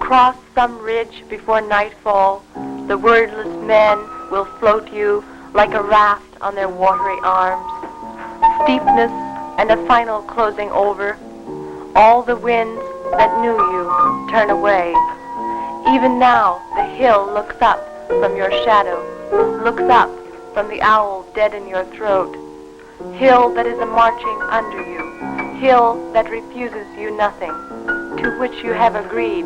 Across some ridge before nightfall, the wordless men will float you like a raft on their watery arms. Steepness and a final closing over. All the winds that knew you turn away. Even now, the hill looks up from your shadow, looks up from the owl dead in your throat. Hill that is a marching under you, hill that refuses you nothing, to which you have agreed,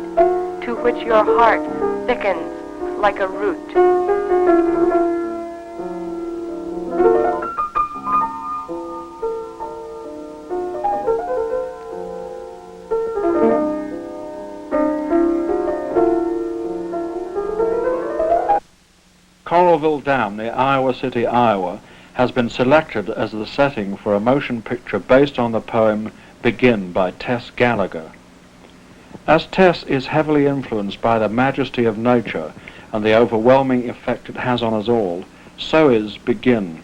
to which your heart thickens like a root. Coralville Dam, near Iowa City, Iowa, has been selected as the setting for a motion picture based on the poem Begin by Tess Gallagher. As Tess is heavily influenced by the majesty of nature and the overwhelming effect it has on us all, so is Begin.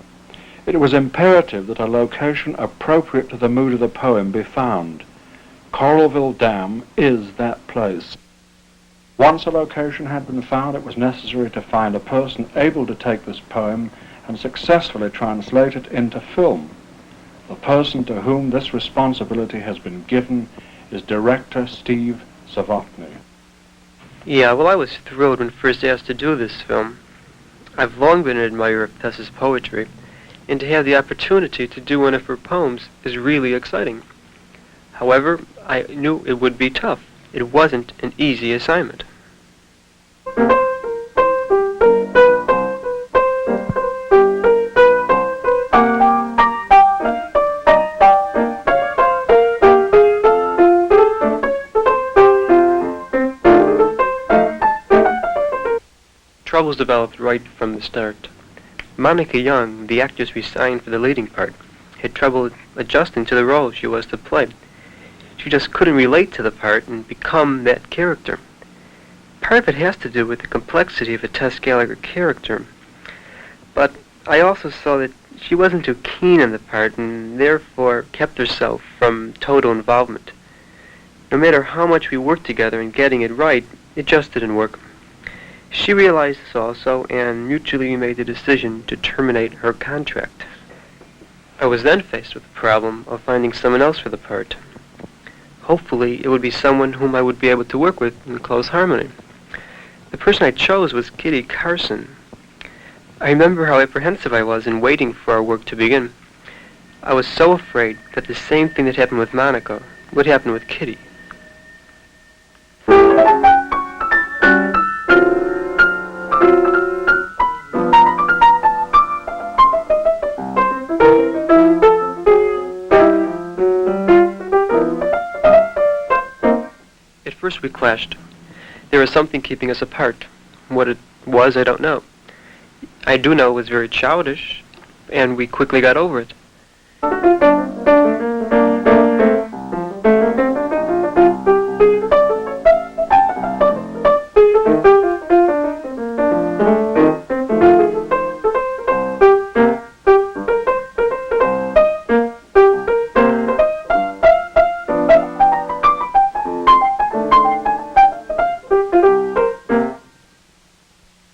It was imperative that a location appropriate to the mood of the poem be found. Coralville Dam is that place. Once a location had been found, it was necessary to find a person able to take this poem and successfully translate it into film. The person to whom this responsibility has been given is director Steve Savotny. Yeah, well, I was thrilled when first asked to do this film. I've long been an admirer of Tess's poetry, and to have the opportunity to do one of her poems is really exciting. However, I knew it would be tough. It wasn't an easy assignment. Troubles developed right from the start. Monica Young, the actress we signed for the leading part, had trouble adjusting to the role she was to play. She just couldn't relate to the part and become that character. Part of it has to do with the complexity of a Tess Gallagher character. But I also saw that she wasn't too keen on the part and therefore kept herself from total involvement. No matter how much we worked together in getting it right, it just didn't work. She realized this also, and mutually made the decision to terminate her contract. I was then faced with the problem of finding someone else for the part. Hopefully, it would be someone whom I would be able to work with in close harmony. The person I chose was Kitty Carson. I remember how apprehensive I was in waiting for our work to begin. I was so afraid that the same thing that happened with Monica would happen with Kitty. At first we clashed. There was something keeping us apart. What it was, I don't know. I do know it was very childish, and we quickly got over it.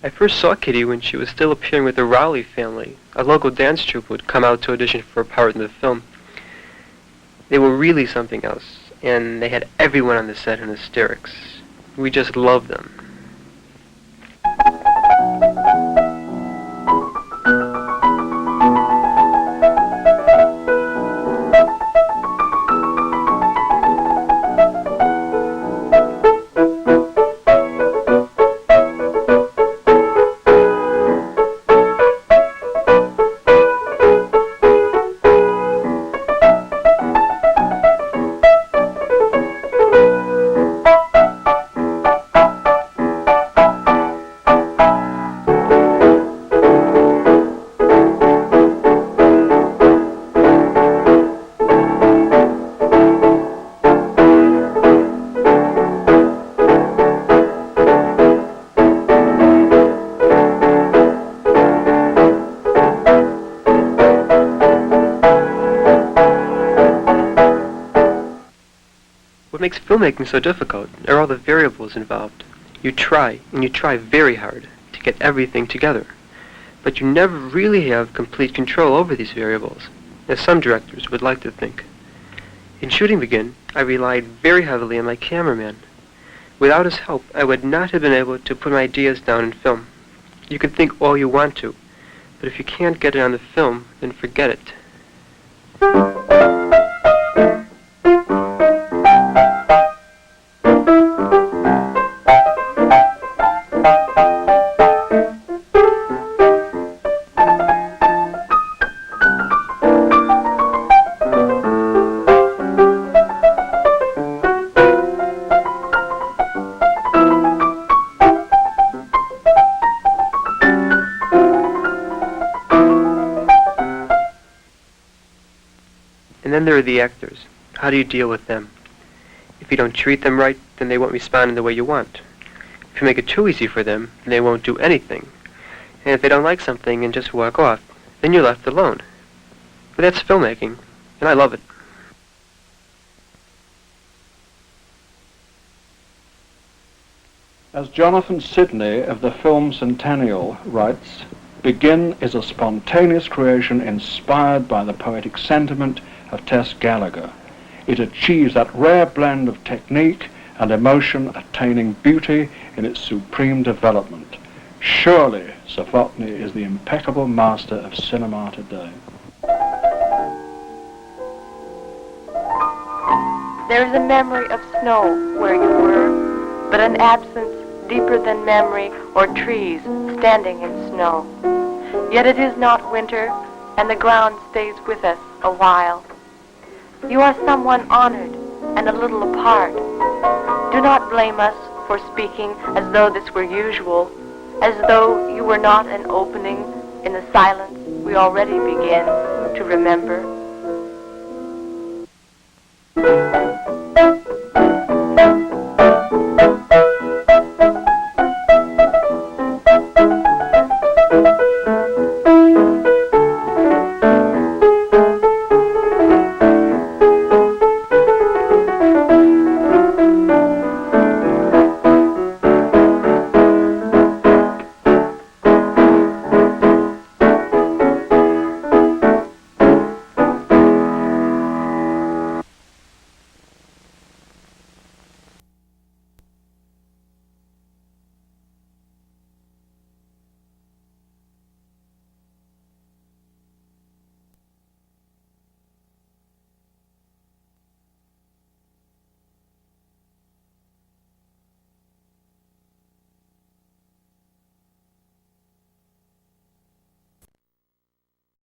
I first saw Kitty when she was still appearing with the Rowley family. A local dance troupe would come out to audition for a part in the film. They were really something else, and they had everyone on the set in hysterics. We just loved them. What makes filmmaking so difficult are all the variables involved. You try, and you try very hard, to get everything together. But you never really have complete control over these variables, as some directors would like to think. In shooting Begin, I relied very heavily on my cameraman. Without his help, I would not have been able to put my ideas down in film. You can think all you want to, but if you can't get it on the film, then forget it. And then there are the actors. How do you deal with them? If you don't treat them right, then they won't respond in the way you want. If you make it too easy for them, then they won't do anything. And if they don't like something and just walk off, then you're left alone. But that's filmmaking, and I love it. As Jonathan Sidney of the Film Centennial writes, Begin is a spontaneous creation inspired by the poetic sentiment of Tess Gallagher. It achieves that rare blend of technique and emotion, attaining beauty in its supreme development. Surely Safotny is the impeccable master of cinema today. There is a memory of snow where you were, but an absence deeper than memory or trees standing in snow. Yet it is not winter, and the ground stays with us a while. You are someone honored and a little apart. Do not blame us for speaking as though this were usual, as though you were not an opening in the silence we already begin to remember.